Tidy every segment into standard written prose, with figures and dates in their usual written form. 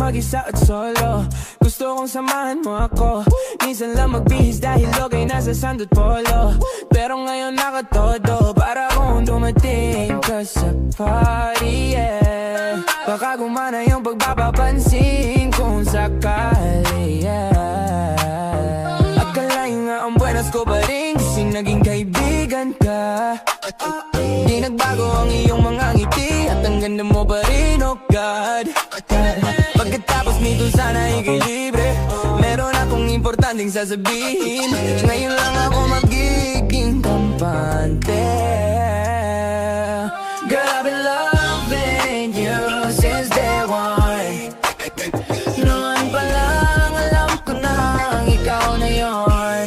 mag-isa at solo. Gusto kong samahan mo ako. Minsan lang magbihis dahil okay nasa sandot polo. Pero ngayon nakatodo para kung dumating ka sa party, yeah. Baka gumana yung pagpapapansin kung sakali, yeah. Akalain nga ang buenas ko pa rin kasi naging kaibigan ka. Di nagbago ang iyong mga ngiti at ang ganda mo pa rin, oh God. Pagkatapos nito sana ikay libre. Meron akong importanteng sasabihin. Ngayon lang ako magiging kampante. Girl, I've been loving you since day one. Noon pa lang alam ko na ikaw na yon.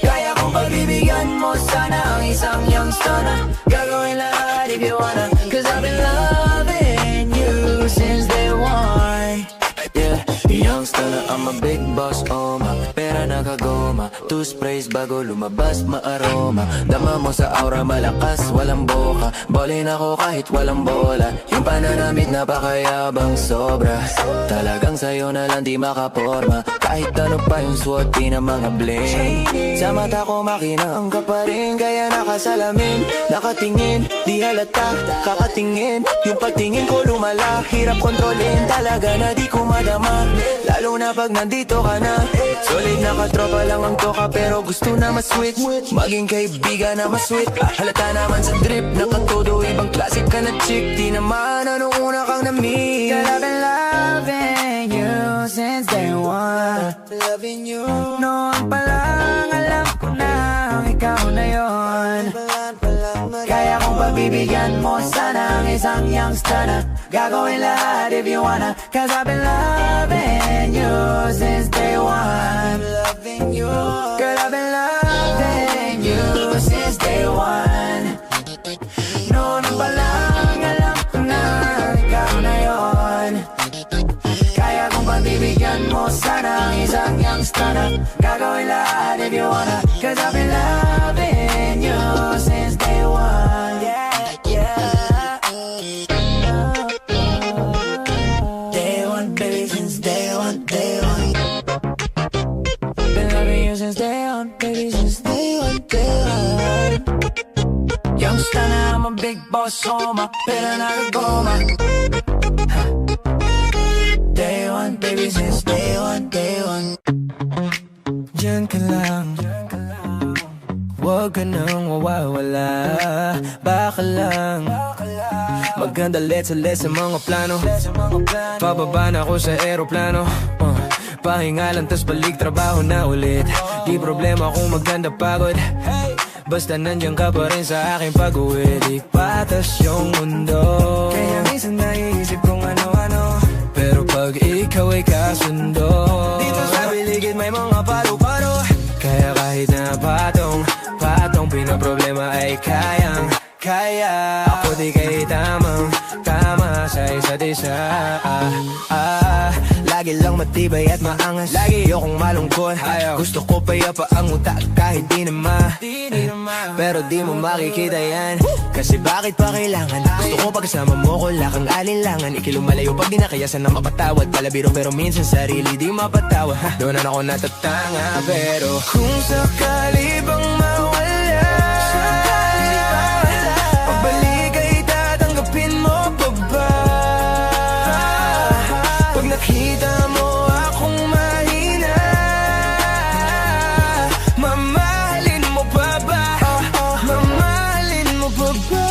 Kaya kong pagbibigyan mo sana ang isang youngster na gagawin lahat if you wanna. Cause I've been loving you since day one. Yeah, youngster na I'm a big boss, oh ma. Pera nakagoma, two sprays bago lumabas maaroma. Dama mo sa aura malakas, walang boka. Ballin ako kahit walang bola. Yung pananamit napakayabang sobra. Talagang sa'yo na lang di makaporma. Kahit ano pa yung suot, di na mga bling. Sa mata ko makinang ka pa rin. Kaya nakasalamin, nakatingin, di halata, kakatingin. Yung pagtingin ko lumala, hirap kontrolin. Talaga na di ko madama, lalo na pag nandito ka na. Solid na katropa lang ang toka, pero gusto na ma-switch. Maging kaibigan na ma-sweet. Halata naman sa drip, nakatodo, ibang klase ka na chick. Di naman ano una kang na-meet. Cause I've been loving you since day one. Loving you. Noon pa lang alam ko na ikaw na yon. Kaya kung pagbibigyan mo sana ang isang youngster na gagawin lahat if you wanna. Cause I've been loving you since day one. Loving you. Girl, I've been loving you since day one. Noon pa lang alam ko na ikaw na yon. Kaya kung pagbibigyan mo sana ang isang youngster na gagawin lahat if you wanna. Cause I've been loving you since day one. Yeah, yeah. Day one, baby, since day one, day one. Been loving you since day one, baby, since day one, day one. Youngster na I'm a big boss, oh ma. Pero nakagoma. Day one, baby, since day one, day one. Diyan ka lang, huwag ka nang mawawala. Baka lang maganda let's sa mga plano. Pababa na ako sa aeroplano. Pahinga lang tas balik trabaho na ulit. Di problema kung maganda pagod, basta nandiyan ka pa rin sa aking pag-uwi. Di patas yung mundo, kaya minsan naiisip kong ano-ano. Pero pag ikaw ay kasundo, dito sa biligid may mga paro-paro. Kaya kahit na patong pinaproblema ay kaya. Ako di kay tama sa isa't isa. Lagi lang matibay at maangas, lagi ayokong malungkot. Gusto ko payapa ang utak kahit di naman. Pero di mo makikita yan, kasi bakit pa kailangan? Gusto ko pagkasama mo ko lakang alinlangan. Ikilumalayo pag di na kaya sana mapatawad. Palabiro pero minsan sarili di mapatawa. Doon na ako natatanga, pero kung sakali bang mawala, pagbalik ay tatanggapin mo pa ba? Pag nakita mo akong mahina, mamahalin mo pa ba? Mamahalin mo pa ba?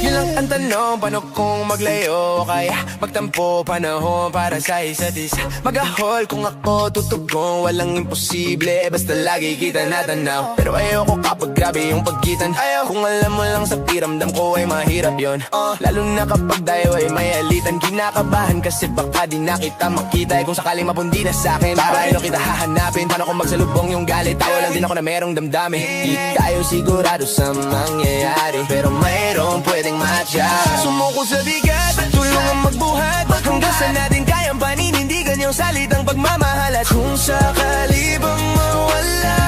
Yun lang ang tanong, paano kung maglayo? Kaya magtampo panahon para sa isa't isa. Mag-ahol kung ako tutugon, walang imposible, basta lagi kita natanaw. Pero ayoko kapag grabe yung pagkitan. Kung alam mo lang sa piramdam ko ay mahirap yun, lalo na kapag tayo ay may alitan. Kinakabahan kasi baka di na kita makita. Kung sakaling mapundi na sa'kin, para ano kita hahanapin? Paano kung magsalubong yung galit? Tawa lang din ako na merong damdamin. Di tayo sigurado sa mangyayari, pero mayroong pwedeng matcha. Sumuko sa bigat at tulungan magbuhat, hanggang sa natin kayang paninindigan yung salitang pagmamahal. At kung sakali bang mawala,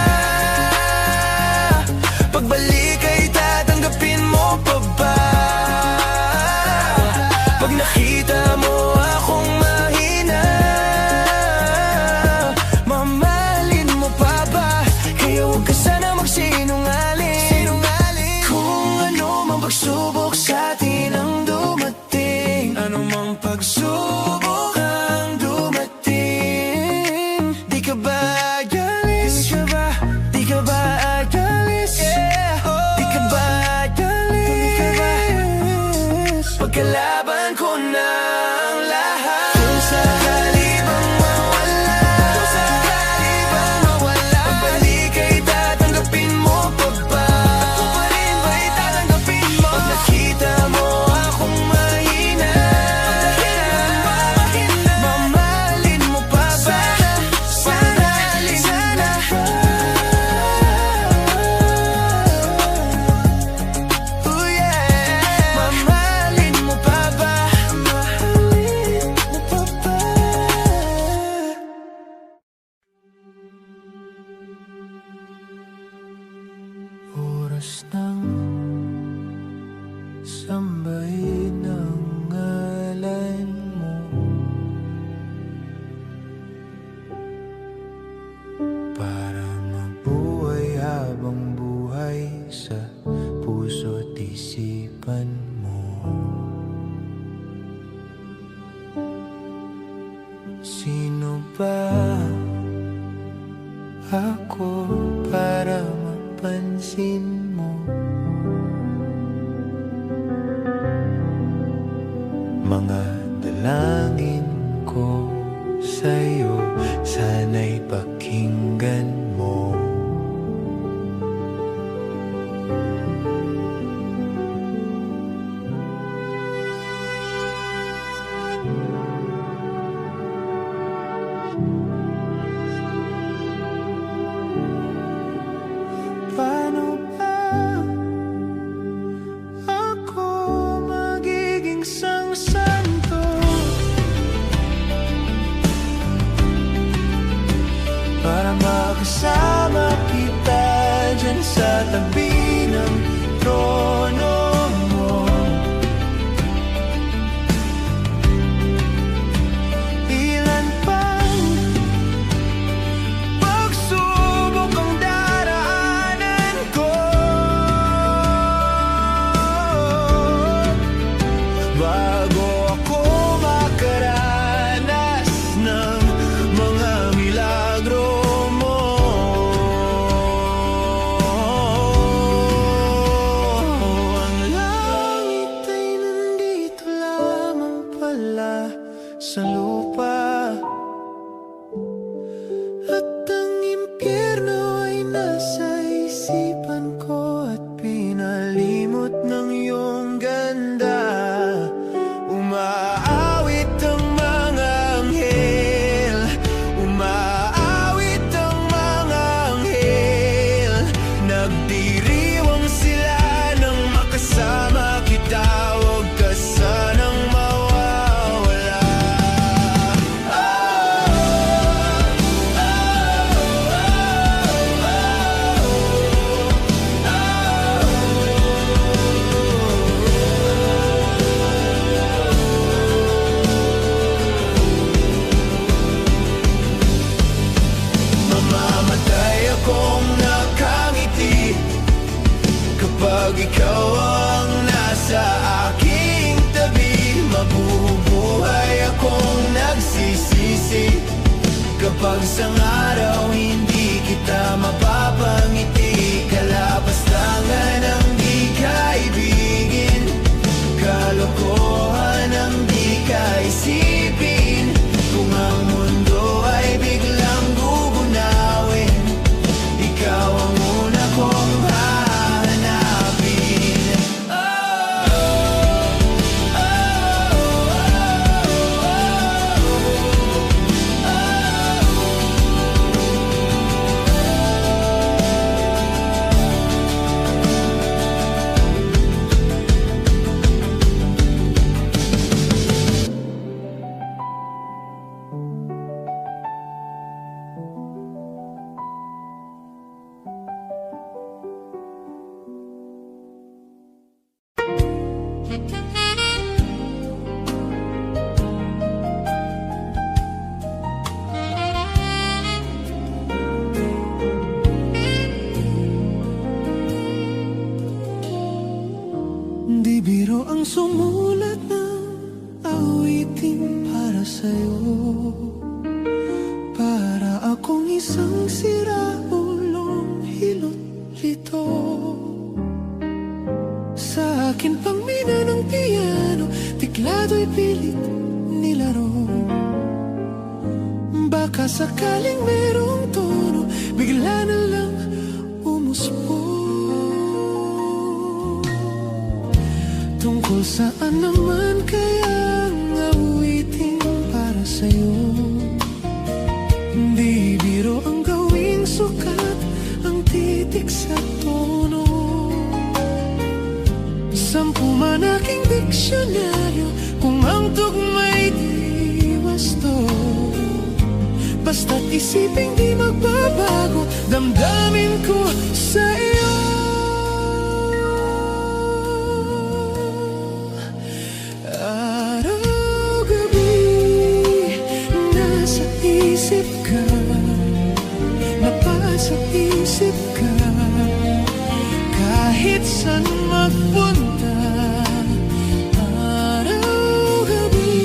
pagbalik ay tatanggapin mo pa ba? Pag nakita mo akong Kalaban ko na ang lahat. Kung sakali bang mawala, kung sakali bang mawala, pabalik ay tatanggapin mo pa ba? Ako pa rin ba'y tatanggapin mo? Pag nakita mo akong mahina, mamahalin mo pa ba? Sana, sana, oh yeah. Mamahalin mo pa ba? Mahalin mo pa ba? Oras ng sambahin ang ngalan mo, para mabuhay habang buhay sa puso't isipan mo. Sino ba ako para mapansin mo? Mga dalangin ko sa'yo, sana'y pakinggan mo. Paano ba ako magiging santo para makasama kita dyan sa tabi ng trono mo? Ilan pang pagsubok ang daraanan ko bago ako makaranas ng mga milagro mo. Ang langit ay nandito lamang pala sa lupa, at ang impyerno ay nasa isipan ko, at pinalimot ng iyong ganda. Umaawit ang mga anghel, umaawit ang mga anghel, nagdiriwang sila nang makasama kita. Huwag ka sanang mawawala. Mamamatay akong nakangiti kapag ikaw ang nasa aking tabi. Mabubuhay akong nagsisisi kapag isang araw hindi kita mapapangiti. Kalapastangan ang di kaibigin, kalokohan ang di kaisipin. Kung ang mundo ay biglang gugunawin, ikaw ang una kong hahanapin. Di biro ang sumulat ng awitin para sa'yo, para akong isang siraulong hilot-lito. Sa akin pang mina ng piano, sulado'y pilit nilaro. Baka sakaling merong tono, bigla na lang umuspo. Tungkol saan naman kaya ang awitin para sa'yo? Di biro ang gawing sukat, ang titik sa tono. 10 man aking diksyonaryo, kung ang tugma'y di wasto. Basta't isiping di magbabago, damdamin ko sa iyo. Araw-gabi, nasa isip ka, napasa isip ka. Kahit saan magpunta, araw-gabi,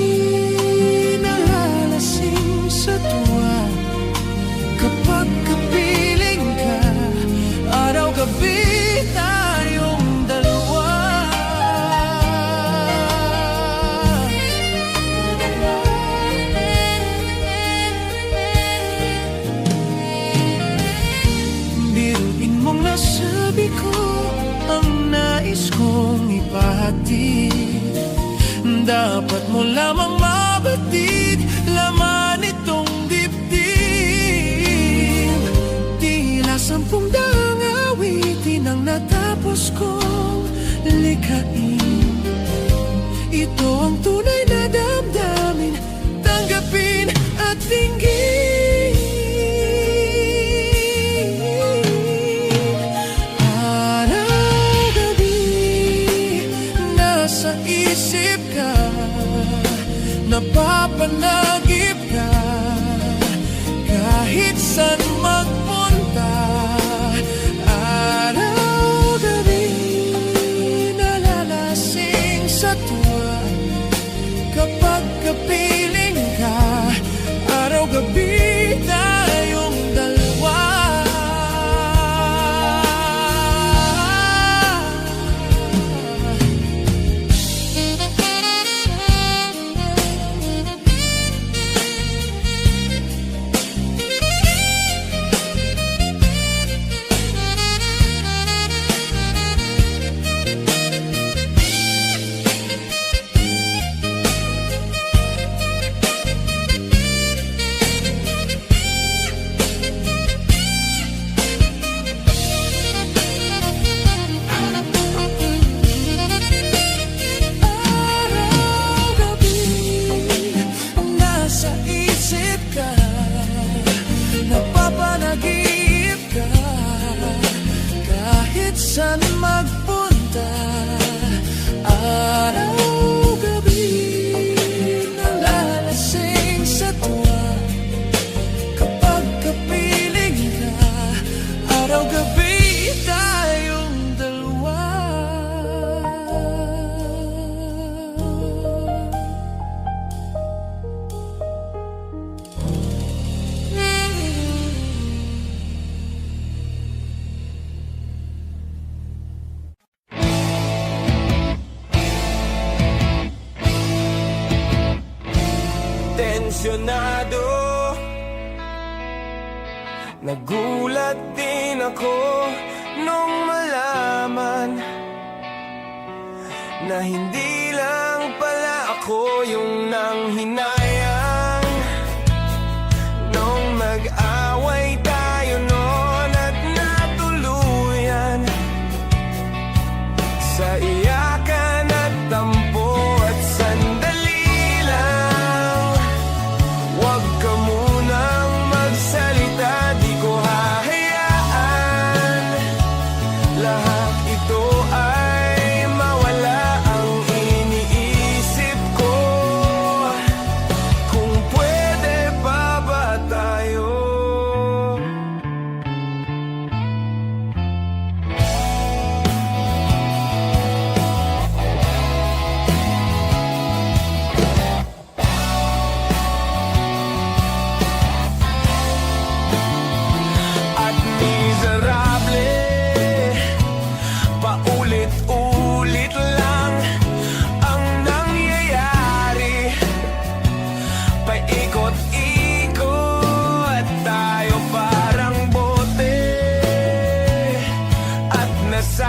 nalalasing sa tuwa. Kapag kapiling ka, araw-gabi tayong dalawa. Biruin mong nasabi ko ang nais kong ipahatid. Dapat mo lamang mabatid, laman itong dibdib. Tila 10 daang awitin ang natapos kong likhain. Ito ang tunay na damdamin, tanggapin at dinggin. Isip ka, napapanagip ka. Kahit saan magpunta, araw-gabi, nalalasing sa tuwa. Kapag kapiling ka, araw-gabi tayong dalawa. Napapanagip ka, kahit saan magpunta, araw-gabi, nalalasing sa tuwa. Kapag kapiling ka, araw-gabi tayong dalawa. Tensyonado, nagulat din ako nung malaman na hindi lang pala ako yung nanghinayang. Nung mag-away tayo noon at natuluyan sa iyakan at tampo at sandali lang. Huwag ka munang magsalita, di ko hahayaan. Lahat ito ay mawala, ang iniisip ko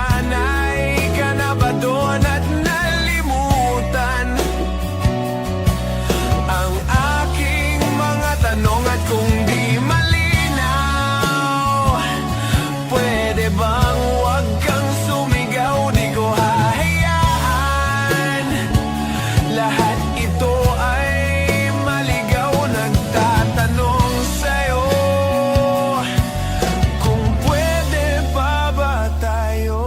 Sana'y ka na ba doon at nalimutan ang aking mga tanong at kung di malinaw, pwede bang huwag kang sumigaw? Di ko hahayaan lahat ito ay maligaw. Nagtatanong sa'yo kung pwede pa ba tayo.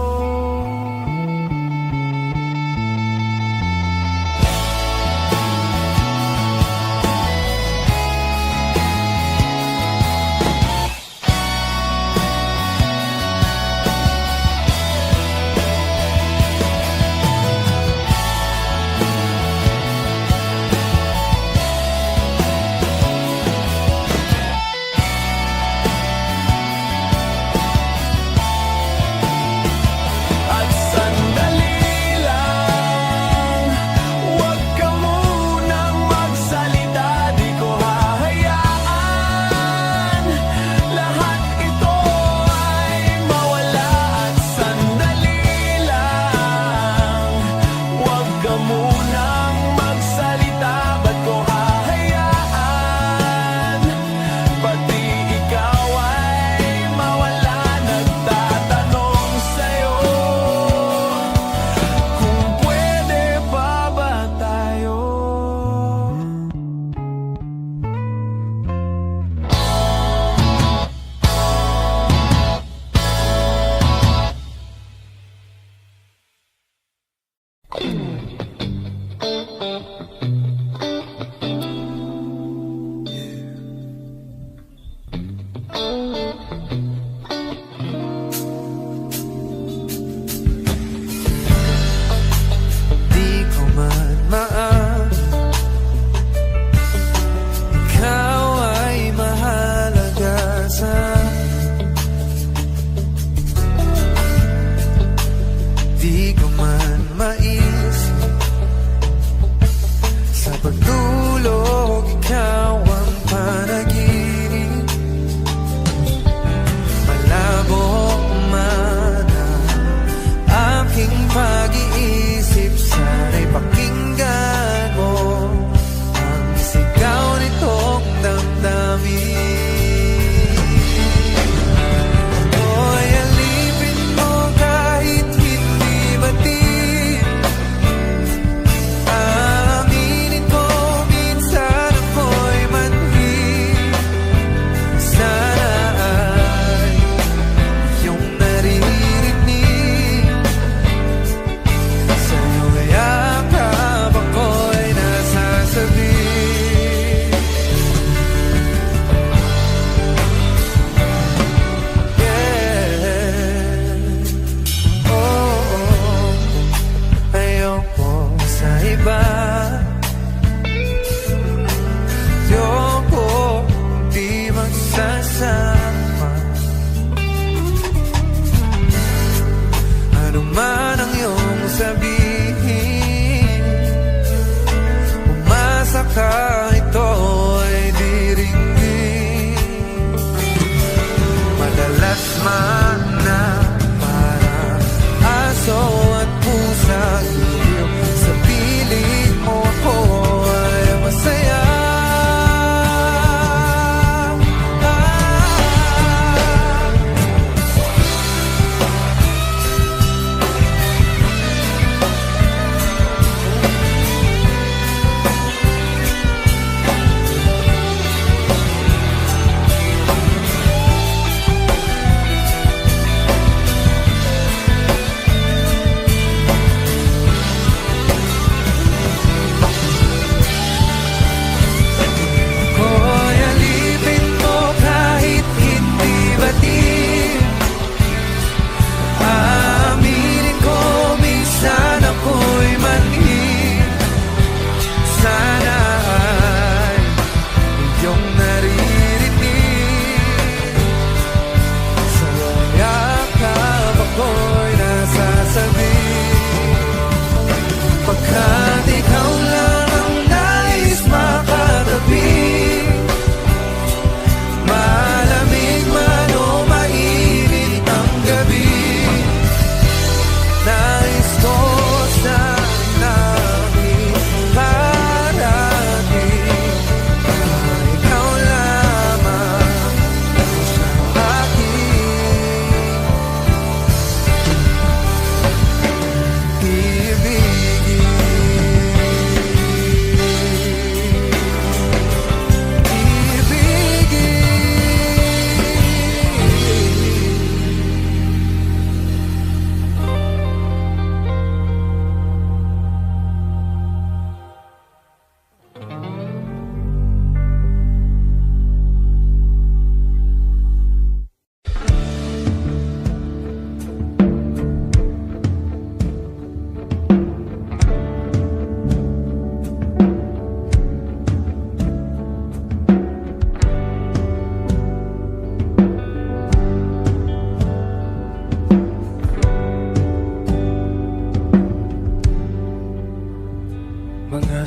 At sandali lang, huwag ka munang magsalita. Di ko hahayaan lahat ito ay mawala. At sandali lang, huwag ka munang magsalita. Ba't ko hahayaan pati ikaw ay mawala? Nagtatanong sa'yo kung pwede pa ba tayo. Di ko man maaamin ikaw ay mahalaga sa akin. Di ko man maisip sa pagtulog ikaw ang panaginip. Malabo man ang aking pag-iisip, sana'y pakinggan mo ang sigaw nitong damdamin. Oy, alipin mo kahit hindi matip. Aminin ko minsan ako'y manhid. Sana ay iyong naririnig. Sa'yo yakap ako'y nasasabi. Yeah. Oh, ayoko sa iba. Ayoko di magsasama. Ano man ang iyong sabihin, umasa ka, ito ay diringgin. Madalas man na parang aso at pusa, sa piling mo ko ay masaya.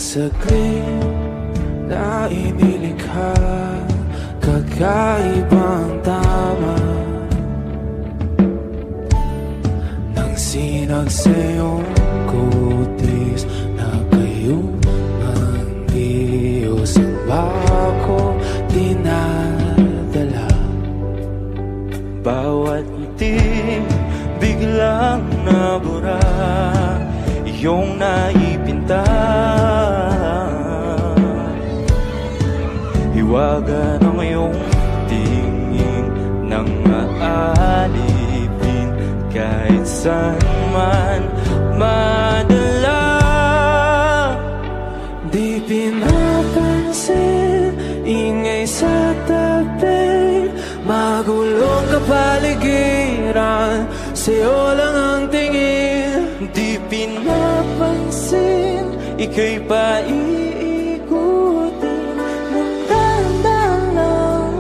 saglit na inilikha, kakaibang tama nang sinag sa iyong kutis na kayo ang Diyos ang bako dinadala. Bawat ngiti biglang nabura, iyong naipinta, hiwaga ng iyong tingin nang maalipin kahit saan man madala. Di pinapansin, ingay sa tabi, magulong kapaligiran, sa'yo lang ang tingin. Di pinapansin, ika'y paiikutin ng dahan-dahan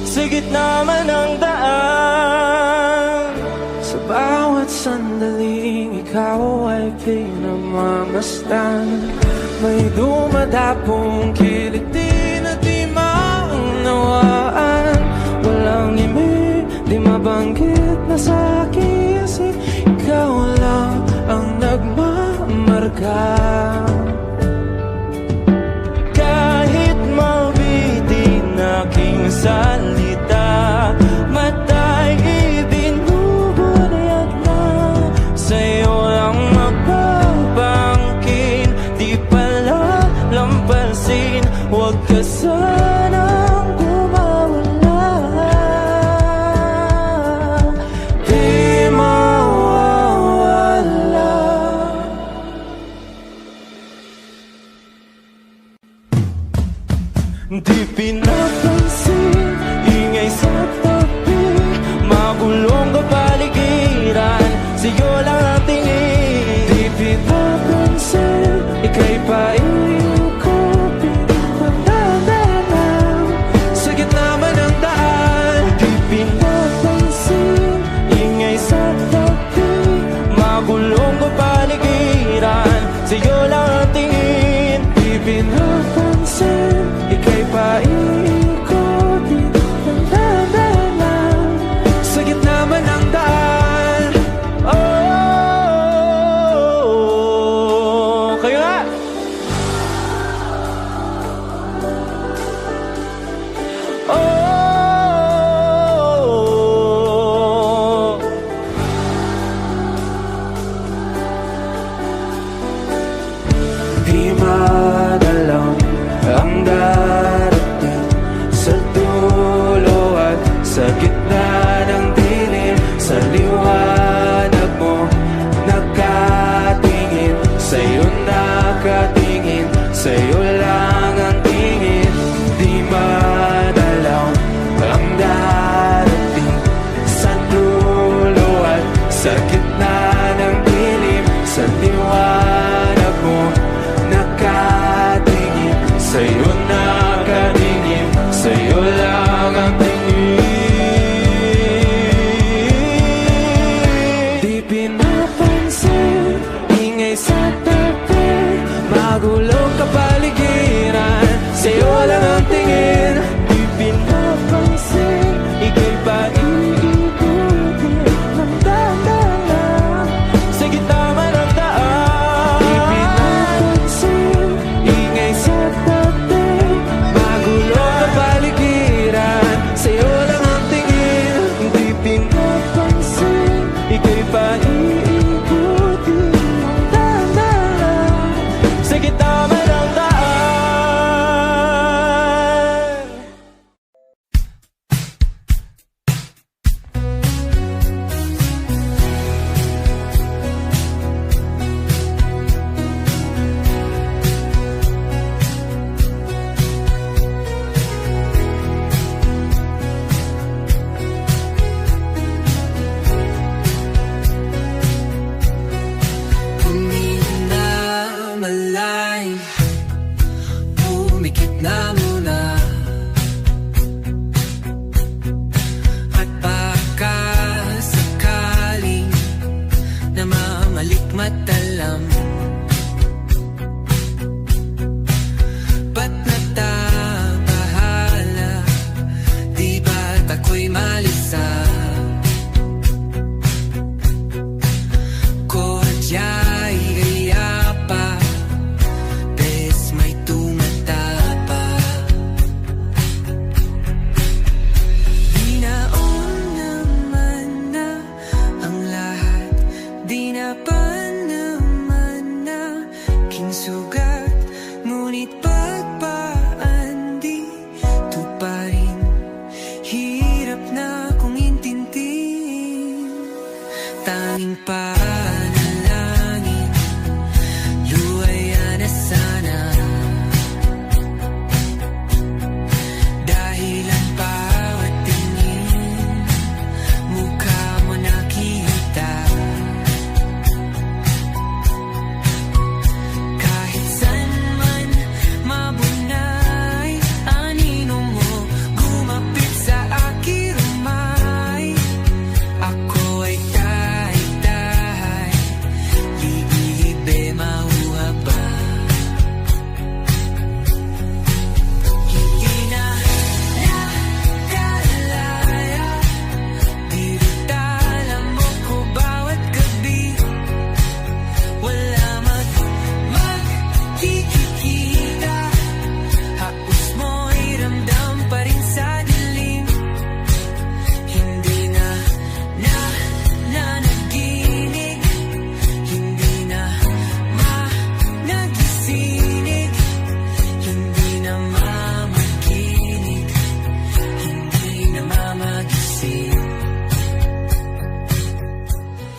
sa gitna man ng daan. Sa bawat sandaling ikaw ay pinamamastan, may dumadapong kiliti na di maunawaan. Walang imig, di mabanggit na sa aking isip, ikaw lang ang nagmamarka. Kahit mabitin aking salita, matay ibinubunayat na, sa'yo lang magbabangkin. Di pala lampasin, huwag ka sanang gumawala. Di mawawala. Di pinapansin, ingay sa tabi, magulong kapaligiran, sa'yo lang ang tingin. Di pinapansin, ika'y paiikutin ng dahan-dahan sa gitna man ng daan. Di pinapansin, ingay sa tabi, magulong kapaligiran, sa'yo lang ang tingin. Di pinapansin, ika'y paiikutin ng dahan-dahan sa gitna man ng daan. Oh, kayo nga! Oh, di madalang ang darating sa dulo at sa gitna ng dilim. Sa liwanag mo nakatingin, sa'yo nakatingin, sa'yo lang ang tingin. Di madalaw ang darating sa dulo at sa gitna ng dilim. Sa liwanag mo nakatingin, sa'yo nakatingin, sa'yo lang ang tingin. Di pinapansin, ingay sa tabi, magulong kapaligiran, sa'yo lang ang tingin. Di pinapansin, ika'y paiikutin ng dahan-dahan sa gitna man ng daan. Di pinapansin, ingay sa tabi, magulong kapaligiran, sa'yo lang ang tingin. Di pinapansin, ika'y paiikutin ng dahan-dahan sa gitna man ng daan. Kaya pa naman na kinsugat, ngunit pagpaan di tuparin. Hirap na kong intindihin, tanging panalangin, luwaya na sana. Dahil ang bawat tingin, mukha mo nakita. Kahit saan man mabunay, anino mo gumapit sa aking rumay. Ako ay tahay-tahay, libe-libe mauha ba? Hindi na nakalaya, dinadala mo ko bawat gabi. Wala magkikita, haos mo'y ramdam pa rin sa dilim. Hindi na nanaginig, hindi na nagising, hindi na mamaginig, hindi na mamagising.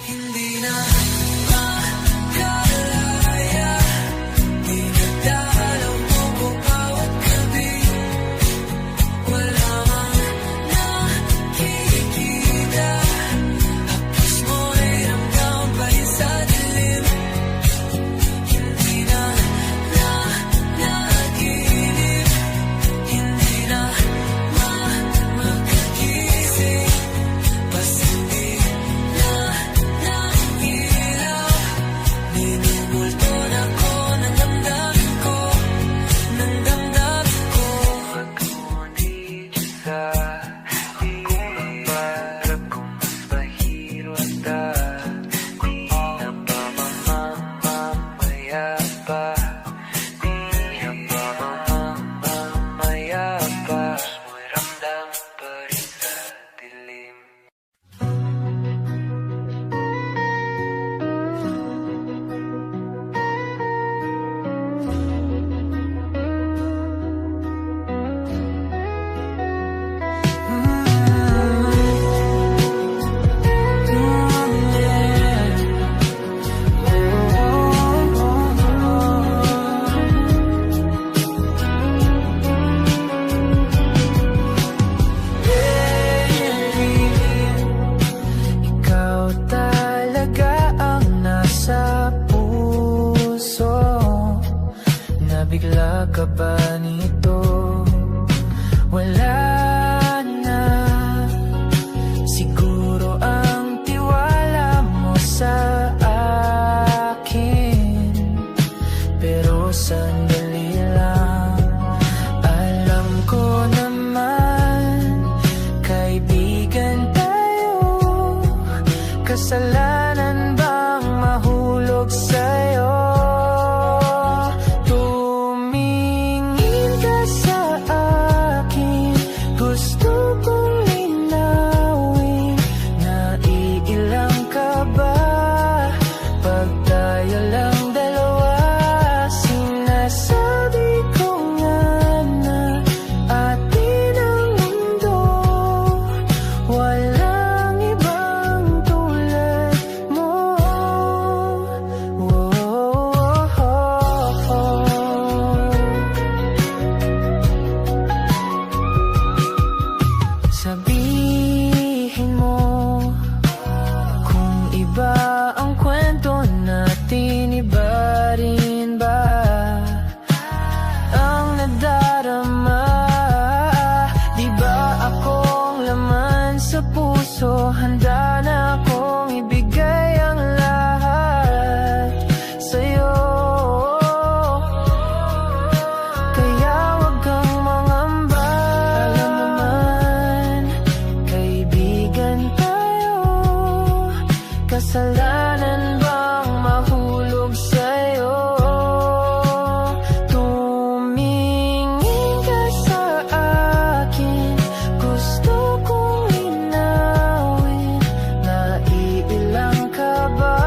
Hindi na makalaya, dinadalaw mo ko bawat gabi. Wala mang nakikita, hapos mo'y ramdam pa rin sa dilim. Hindi na nanaginip, hindi na makagising, basta hindi na nailaw. Minumulto na ko ng damdamin ko, ng damdamin ko. Pag-ngunit sa hirap kong mas mahiro ata, di na ba mamamaya pa? Di na ba mamamaya pa? Mo'y ramdam pa rin sa dilim. Ikaw talaga ang nasa puso, nabigla ka ba nito? Wala na siguro ang tiwala mo sa akin, pero sandali lang. Alam ko naman, kaibigan tayo, kasalanan bang mahulog sa'yo? Tumingin ka sa akin, gusto kong linawin, naiilang ka ba? Pag tayo lang dalawa, sinasabi ko nga na atin ang mundo. Walang ibang tulad mo. Sabihin mo kung iba ang kwento natin, iba rin ba ang nadarama? Di ba akong laman sa puso, handa na akong ibigay ang lahat sa'yo. Kaya wag kang mangamba, alam naman, kaibigan tayo, kasalanan bang mahulog sa'yo? Tumingin ka sa akin, gusto kong linawin, naiilang ka ba?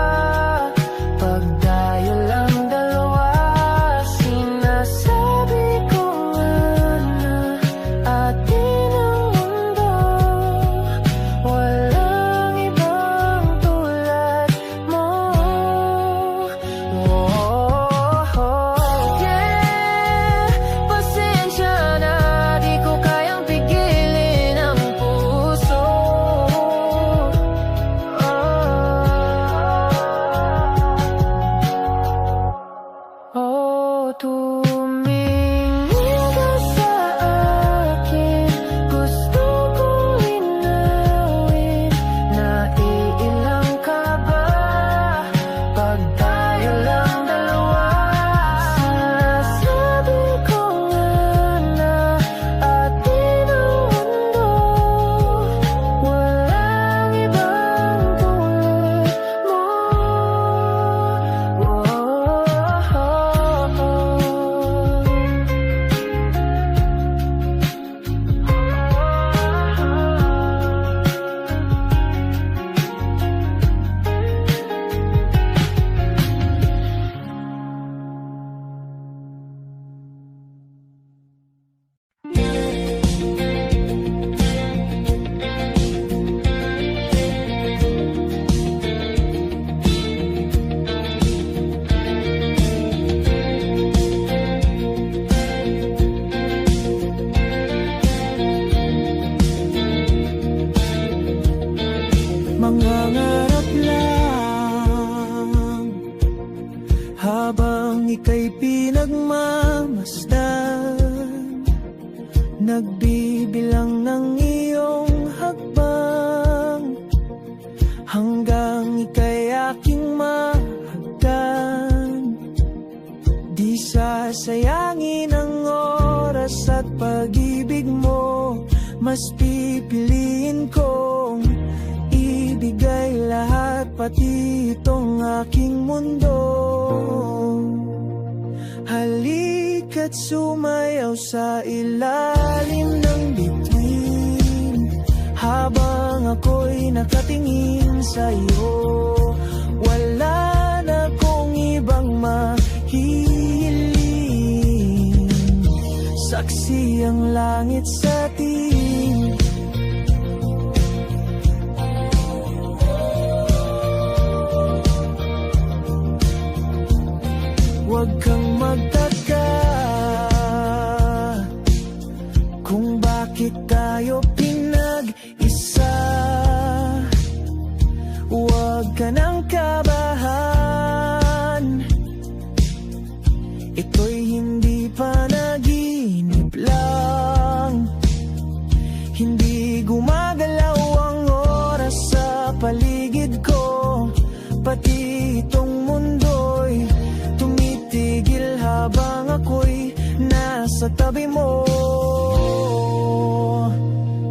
ika'y pinagmamasdan, nagbibilang ng iyong hakbang, hanggang ika'y aking mahagdan. Di sasayangin ang oras at pag-ibig mo, mas pipiliin kong ibigay lahat, pati itong aking mundo. Halika't sumayaw sa ilalim ng bituin, habang ako'y nakatingin sa'yo. Wala na kong ibang mahihiling, saksi ang langit sa atin. Huwag kang magtaka kung bakit tayo pinag-isa. Huwag ka nang kabahan, ito'y hindi panaginip lang. Hindi gumagalaw ang oras sa paligid ko, pati itong mundo'y tumitigil habang ako'y nasa tabi mo.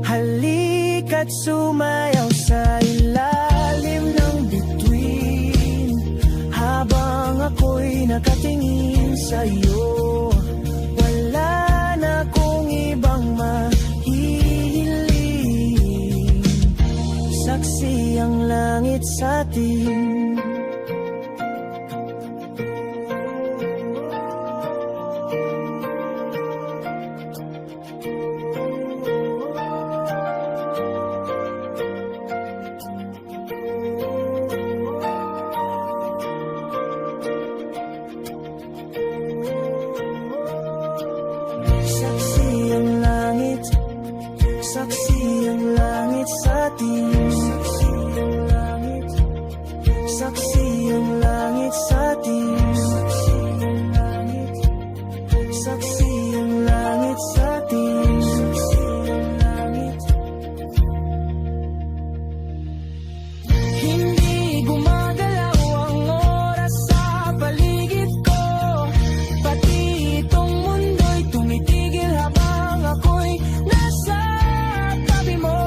Halika't sumayaw sa ilalim ng bituin, habang ako'y nakatingin sa'yo. Wala na kong ibang mahihiling, saksi ang langit sa atin. Saksi ang langit sa atin. Saksi ang langit sa atin. Saksi ang langit sa atin. Hindi gumagalaw ang oras sa paligid ko, pati itong mundo'y tumitigil habang ako'y nasa tabi mo.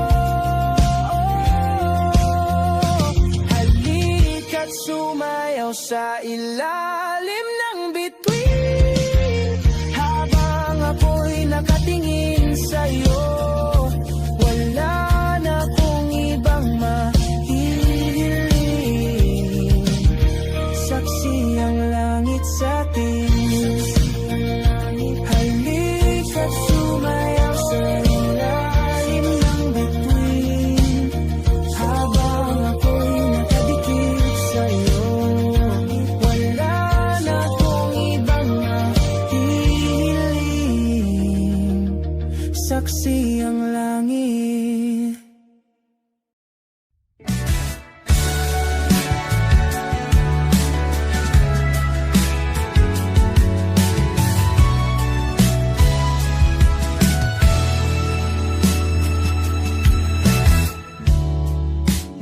Halika't sumayaw sa ilalim ng bituin, habang ako'y nakatingin sa'yo. Wala na kong ibang mahihiling, saksi ang langit sa atin. Halika't sumayaw sa ilalim ng bituin, habang ako'y nakadikit sa'yo. Wala na kong ibang mahihiling, saksi ang langit.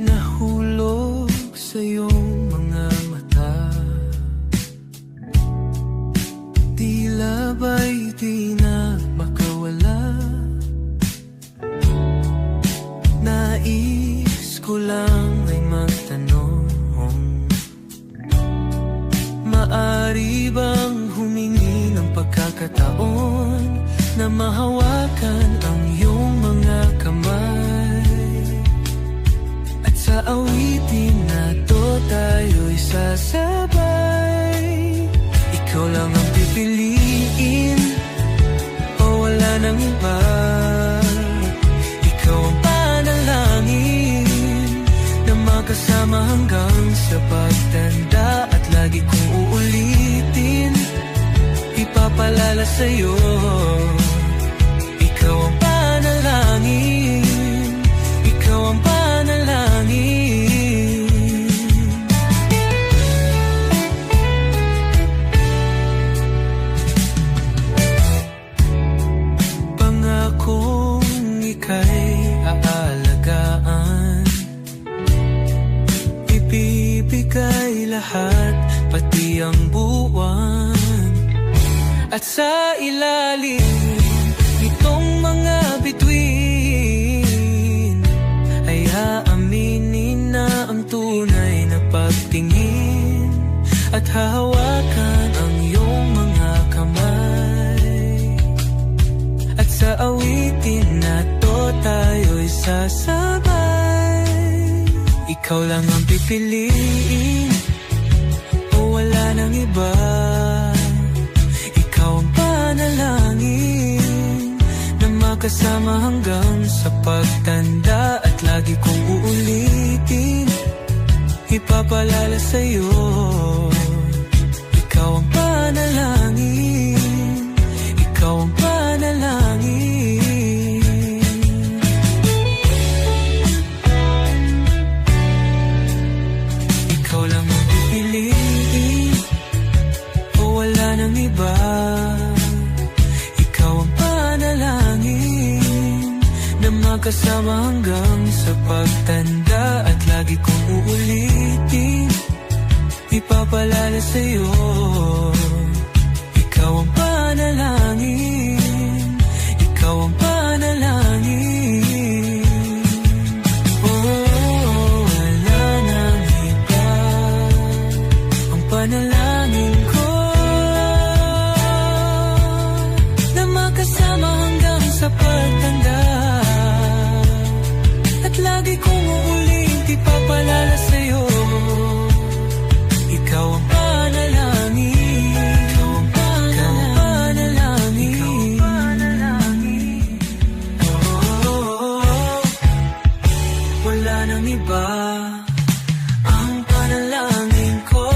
Nahulog sa iyong mga mata, tila ba'y di na makawala. Nais ko lang ay magtanong, maari bang humingi ng pagkakataon na mahawakan ang iyong mga kamay? At sa awitin na to tayo'y sasabay. Ikaw lang ang pipiliin, o wala nang iba. Ikaw ang panalangin na makasama hanggang sa pagtanda. At lagi kong uulitin, ipapalala sa'yo, ikaw ang panalangin, ikaw ang panalangin. ko'y lahat, pati ang buwan. At sa ilalim nitong mga bituin ay aaminin na ang tunay na pagtingin, at hahawakan ang iyong mga kamay. At sa awitin na to tayo'y sasabay. Ikaw lang ang pipiliin, o wala nang iba. Ikaw ang panalangin na makasama hanggang sa pagtanda. At lagi kong uulitin, ipapalala sa'yo. Ikaw ang panalangin, ikaw ang panalangin. Ikaw lang ang pipiliin, o wala nang iba. Ikaw ang panalangin na makasama hanggang sa pagtanda. At lagi kong uulitin, ipapalala sa'yo. Ikaw ang panalangin, ikaw ang panalangin. Oh, wala nang iba. Ang panalangin ko na makasama hanggang sa pagtanda. At lagi kong uulit, ipapalala sa'yo. Ikaw ang panalangin, ikaw ang panalangin, ikaw ang panalangin. Oh, wala nang iba. Ang panalangin ko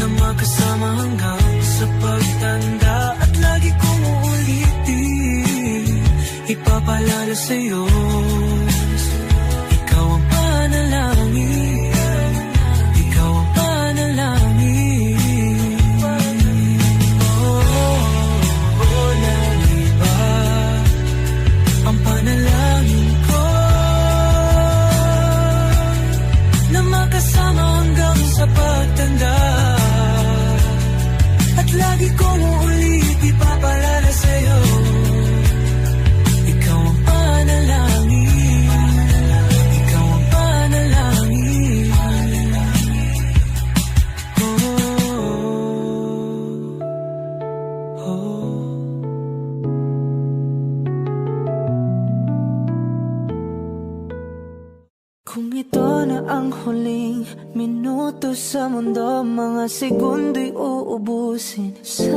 na makasama hanggang sa pagtanda. At lagi kong uulitin, ipapalala sa'yo. Ikaw ang panalangin, ikaw ang panalangin. Oh, walang iba. Ang panalangin ko na makasama hanggang sa pagtanda. At lagi kong uulit, ipapalala sa'yo. Ikaw ang panalangin, ikaw ang panalangin. Oh, oh. Kung ito na ang huling minuto sa mundo, mga segundo'y uubusin. Sa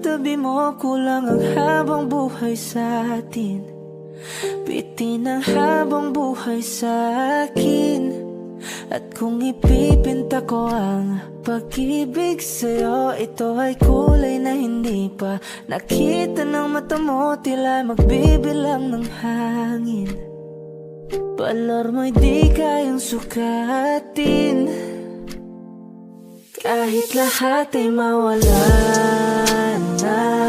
tabi mo, kulang ang habang buhay sa atin. Bitin ang habang buhay sa akin. At kung ipipinta ko ang pag-ibig sa'yo, ito ay kulay na hindi pa nakita ng mata mo, tila magbibilang ng hangin. Balor mo'y di kayang sukatin, kahit lahat ay mawala na.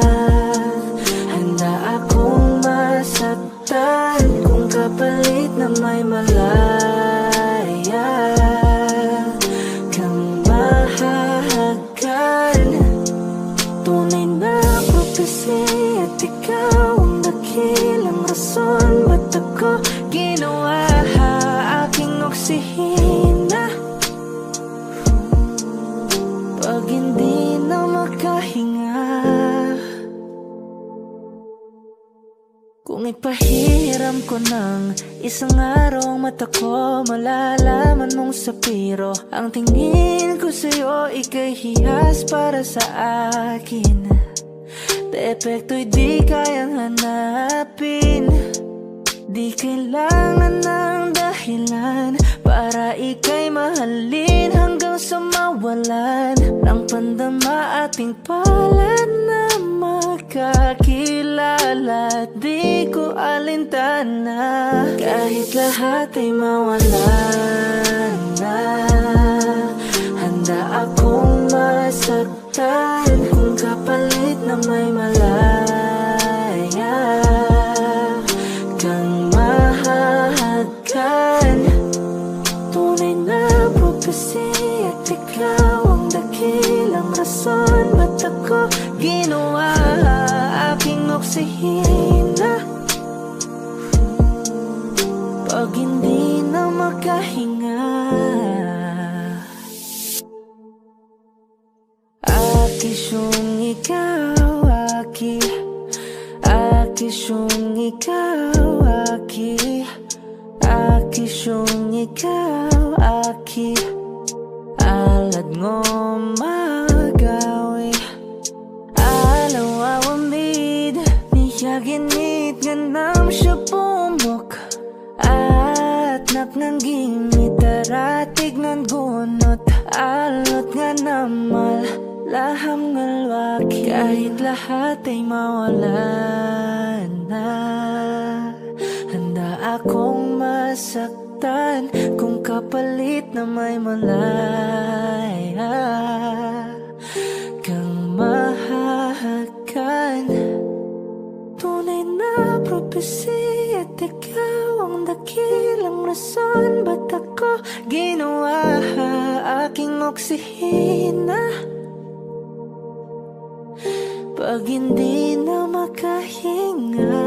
Handa akong masaktan kung kapalit na may malaya kang mahahagan. Tunay na prophecy at ikaw ang dakilang rason ba't ako ginawa aking oksihina. Pag hindi na makahinga, kung ipahiram ko ng isang araw ang mata ko, malalaman mong sapiro ang tingin ko sa'yo, ika'y hiyas para sa akin. Depekto'y di kayang hanapin, di kailangan ng dahilan para ika'y mahalin hanggang sa mawalan ng pandama ating palad na magkakilala. Di ko alintana kahit lahat ay mawalan na. Handa akong masaktan kung kapalit na may malaya kang mahahagkan. Tunay na prophecy ikaw ang dakilang rason ba't ako ginawa aking oksihina. Pag hindi na makahinga, akisyong ikaw, akisyong ikaw, akisyong ikaw, alad ngo magawi alaw awamid niya ginit nga nam siya pumok at napnang gimit aratig ng gunot alot nga namal laham ng lwaki kahit lahat ay mawala na. Handa akong masaktan kung kapalit na may malaya kang mahahagan. Tunay na propesya at ikaw ang dakilang rason ba't ako ginawa aking oksihina. Pag hindi na makahinga,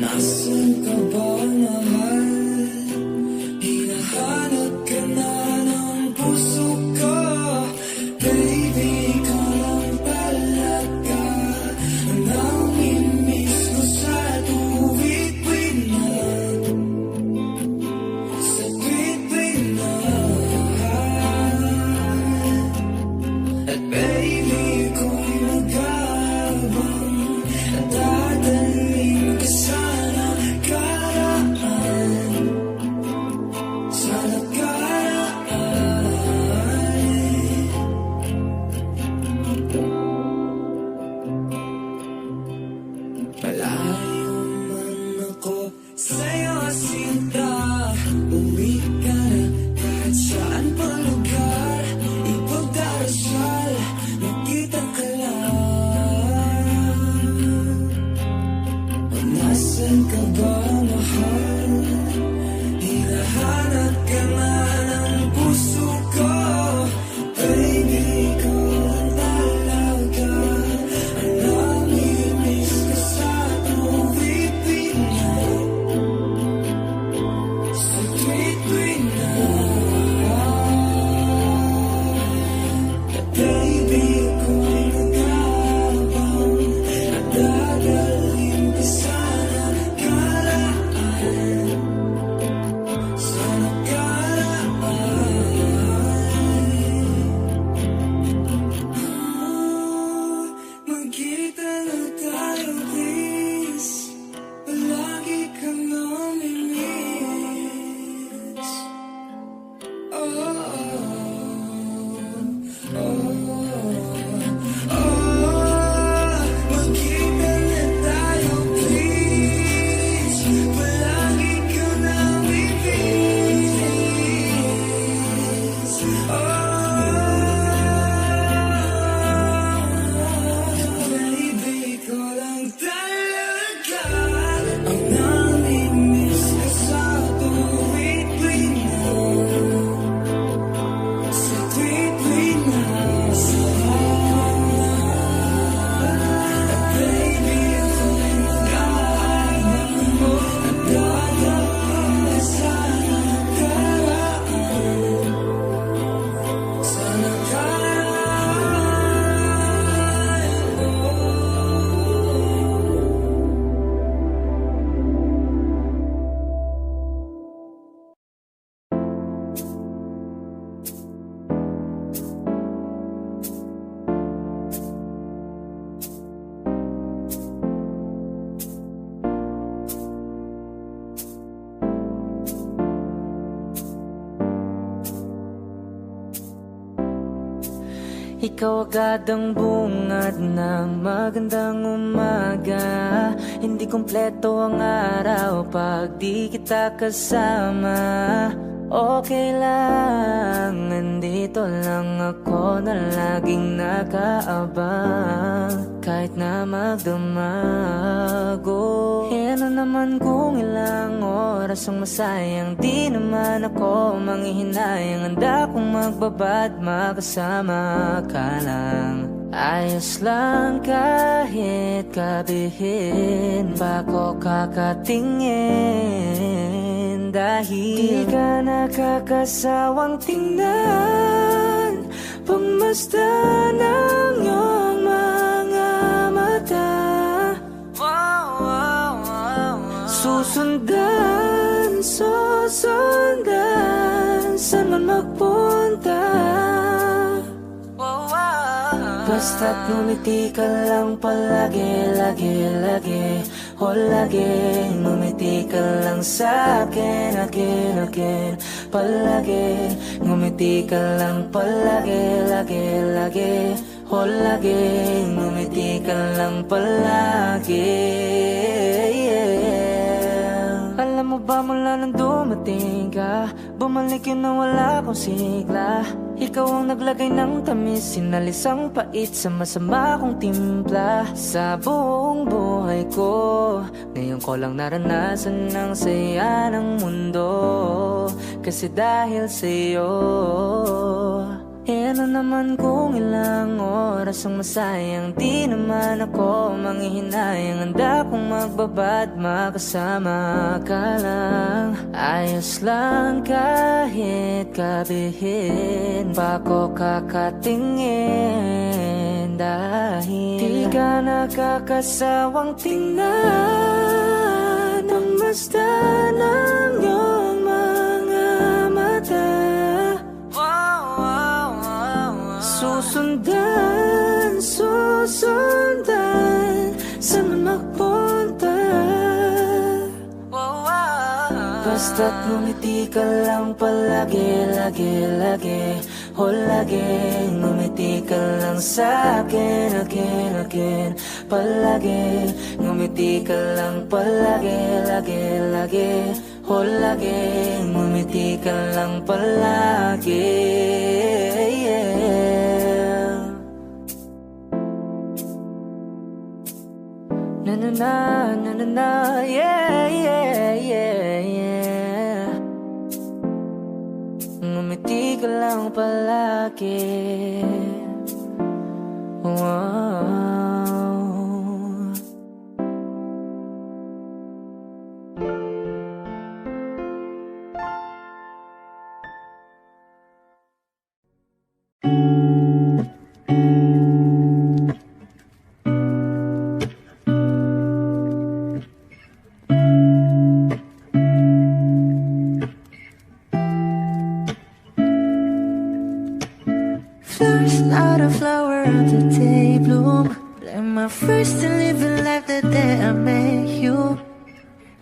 Nasaan ka ba, mahal? Hinahanap ka na ng puso ko. Baby, ikaw lang talaga Ikaw agad ang bungad ng magandang umaga. Hindi kumpleto ang araw pag di kita kasama. Okay lang, nandito lang ako na laging nakaabang. Kahit na magdamago, ano naman kung ilang oras ang masayang. Di naman ako manghihinayang. Handa kong magbabad, makasama ka lang. Ayos lang kahit gabihin pa ko kakatingin. Dahil di ka nakakasawang tingnan, pagmasdan ng iyong mga mata. Susundan, susundan, saan man magpunta. Basta't ngumiti ka lang palagi, lagi, lagi. O lagi, ngumiti ka lang sa'kin, again, again. Palagi, ngumiti ka lang palagi, lagi, lagi. O lagi, ngumiti ka lang palagi, yeah. Alam mo ba mula nang dumating ka, bumalik yun na wala akong sigla. Ikaw ang naglagay ng tamis, sinalis ang pait sa masama kong timpla. Sa buong buhay ko, ngayon ko lang naranasan ang saya ng mundo. Kasi dahil sa'yo, ano naman kung ilang oras ang masayang. Di naman ako manghihinayang. Handa kong magbabad, makasama ka lang. Ayos lang kahit gabihin pa ko kakatingin. Dahil di ka nakakasawang tingnan, ang masdan ng iyong mga mata. Susundan, susundan, saan man magpunta. Basta't ngumiti ka lang palagi, lagi, lagi. O lagi, ngumiti ka lang sa'kin, again, again. Palagi, ngumiti ka lang palagi, lagi, lagi. O lagi, ngumiti ka lang palagi, yeah. Na na na, na na na, yeah, yeah, yeah, yeah. Ngumiti ka lang palagi. Wow. First out a flower of the day bloom, like my first to live a life the day I met you.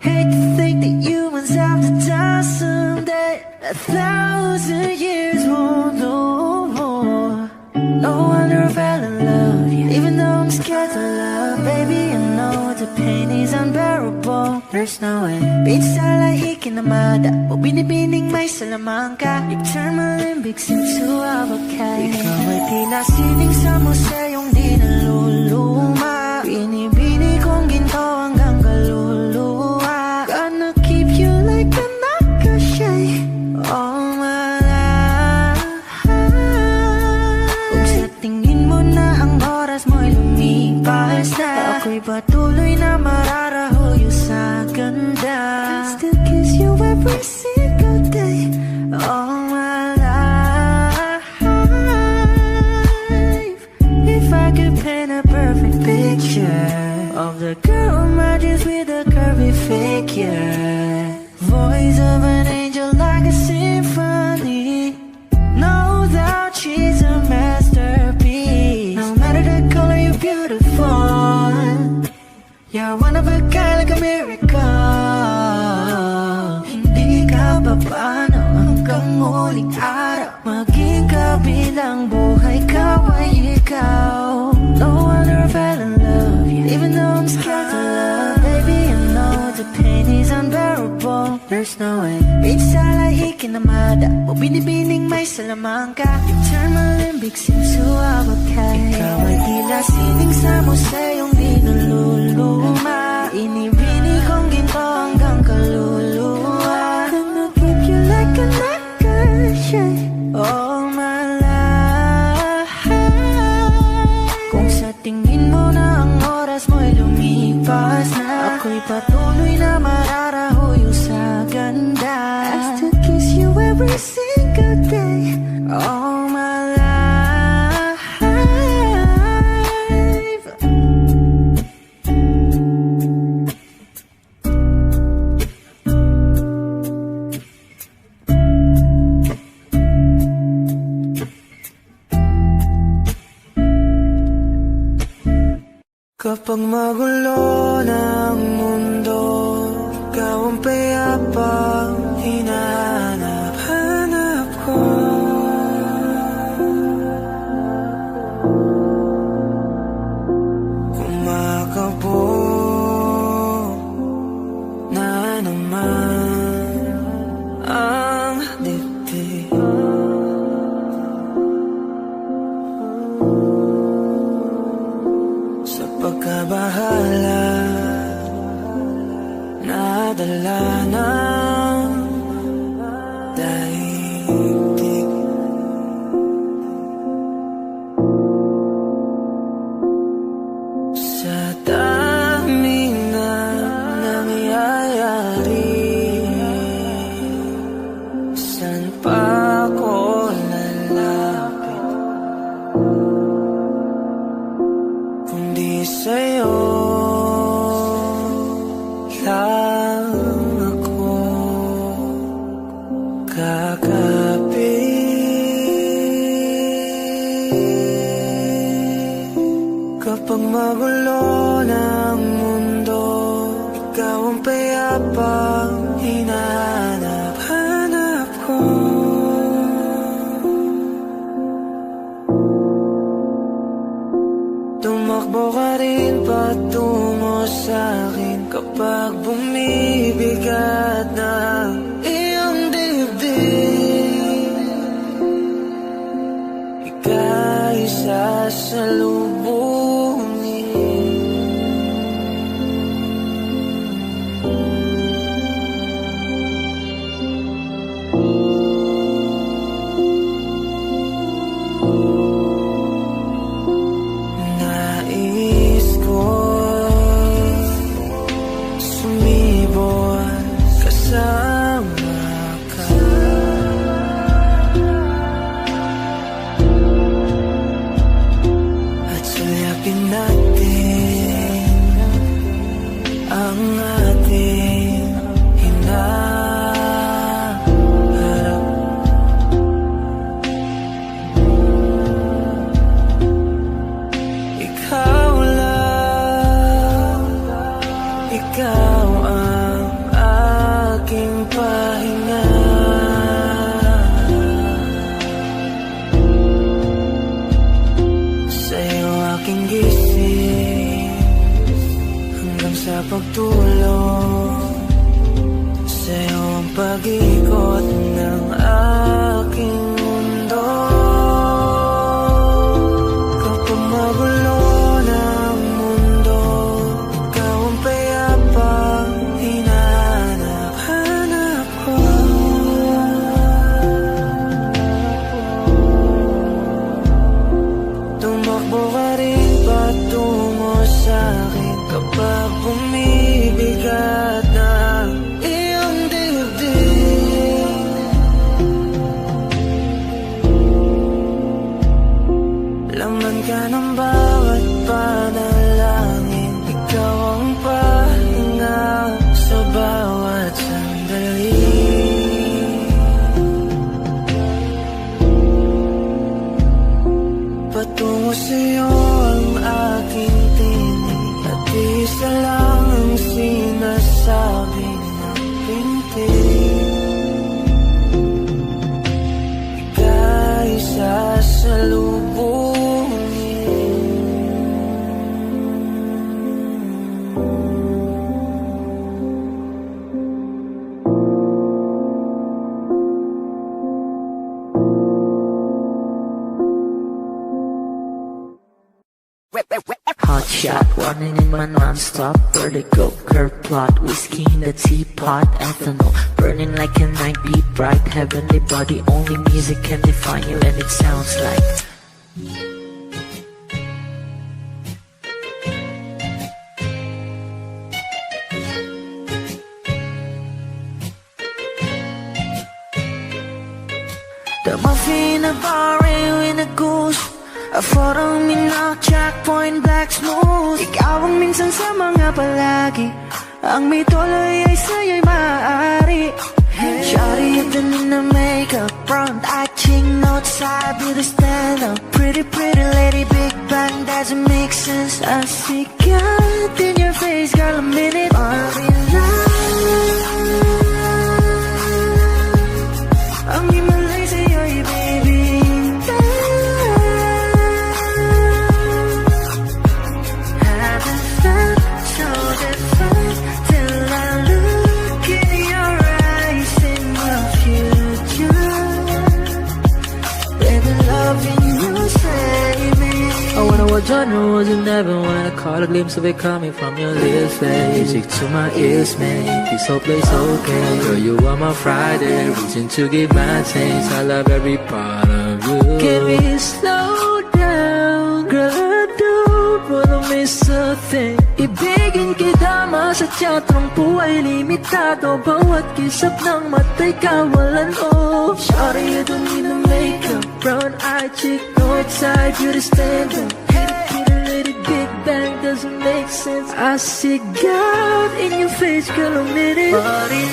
Hate to think that humans have to die someday. 1,000 years won't know more. No wonder I fell in love, yeah. Even though I'm scared to love, baby, I know the pain is unbearable. There's no way pinsalahiki na mada o binibining may salamangka. You turn my limbics into avocado. Ikaw ay tila sining sa museyong di naluluma. Binibini kong ginto hanggang kaluluwa. Gonna keep you like a nakashay all my life. Kung sa tingin mo na ang oras mo'y lumipas na, ako'y patuloy na mararahuyo sa ganda. I still kiss you every single day all my life. If I could paint a perfect picture of the girl my dreams with a curvy figure, voice of an angel like a symphony. No doubt she's a masterpiece. No matter the color, you're beautiful. You're one of a kind, like a miracle. Hindi ka papaano hanggang muling araw. Maging kabilang buhay ka ay nagsimsuwabagkay. Ikaw ay tila sining sa museyong di naluluma. Inibini kong ginto hanggang kaluluwa. Gonna keep you like a necklace all my life. Kung sa tingin mo na ang oras mo'y lumipas na, ako'y patuloy na mararahuyo sa ganda. I still kiss you every single day all my life. Kapag magulo ng mundo, ikaw ang payapang hinahanap-hanap ko. Kumakabog na naman ang dibdib. Sa pagkabahala, nadala ng daigdig. Sa dami na nangyayari, saan pa ako lalapit kundi sa'yo lang ako kakapit. Kapag magulo ng mundo, ikaw ang payapang hinahanap-hanap ko. Tumakbo ka rin patungo sa'kin kapag bumibigat na iyong dibdib. Ika'y sasalubungin. Nais ko sumibol kasama ka. At sulyapin natin ang ating hinaharap. Ikaw lang, ikaw ang aking pahinga. Sa'yo aking gising hanggang sa pagtulog. Sa'yo ang pag-ikot ng aking mundo. Kapag magulo ng mundo, ikaw ang payapang hinahanap-hanap ko. Tumakbo ka rin patungo sa'kin kapag bumibigat na iyong dibdib. Laman ka ng bawat panalangin, ikaw ang pahinga sa bawat sandali. Patungo sa'yo ang aking tinig, at isa lang ang sinasabi ng pintig. Ika'y sasalubungin. Hot shot, running in my non-stop vertigo. Curve plot, whiskey in the teapot, ethanol burning like a night beat, bright heavenly body. Only music can define you, and it sounds like the muffin, a bar, in a goose. A photo mina, checkpoint, black smooth. Ikaw ang minsan sa mga palagi. Ang may tuloy ay sa'yo'y maaari. Shawty, even in the makeup, front eye, cheek notes, side, beauty stand up. Pretty, pretty lady, big bang, doesn't make sense. I see God in your face, girl, a minute. Ang himalay sa'yo'y baby. Haven't felt so different till I look in your eyes in the future. Baby, loving you save me. I wonder what genre was in heaven when I caught a glimpse of it coming from your lips, babe. Music to my ears, man. This whole place okay. Girl, you are my Friday, reaching to give my taste. I love every part of you. Can we slow down, girl? I don't wanna miss a thing. Ibigin kita, masadya trangpo ay limitado. Bawat kisap ng mata'y kawalan, oh. Shawty, you don't need to make up. Brown eye, chick, north side, beauty stand up. Pretty lady, big bang, doesn't make sense. I see God in your face, girl, a minute. But it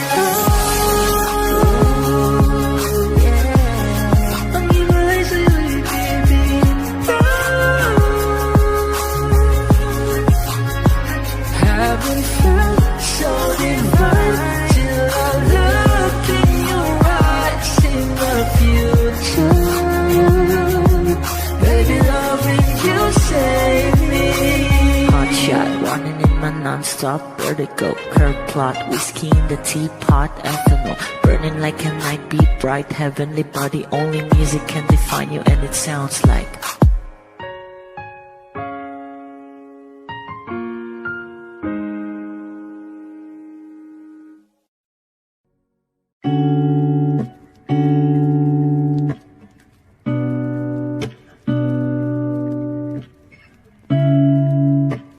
haven't felt so divine till I look in your eyes in the future. Baby, loving you save me. Hot shot, running in my non-stop vertigo. Curve plot, whiskey in the teapot, ethanol burning like a night beat, bright heavenly body. Only music can define you, and it sounds like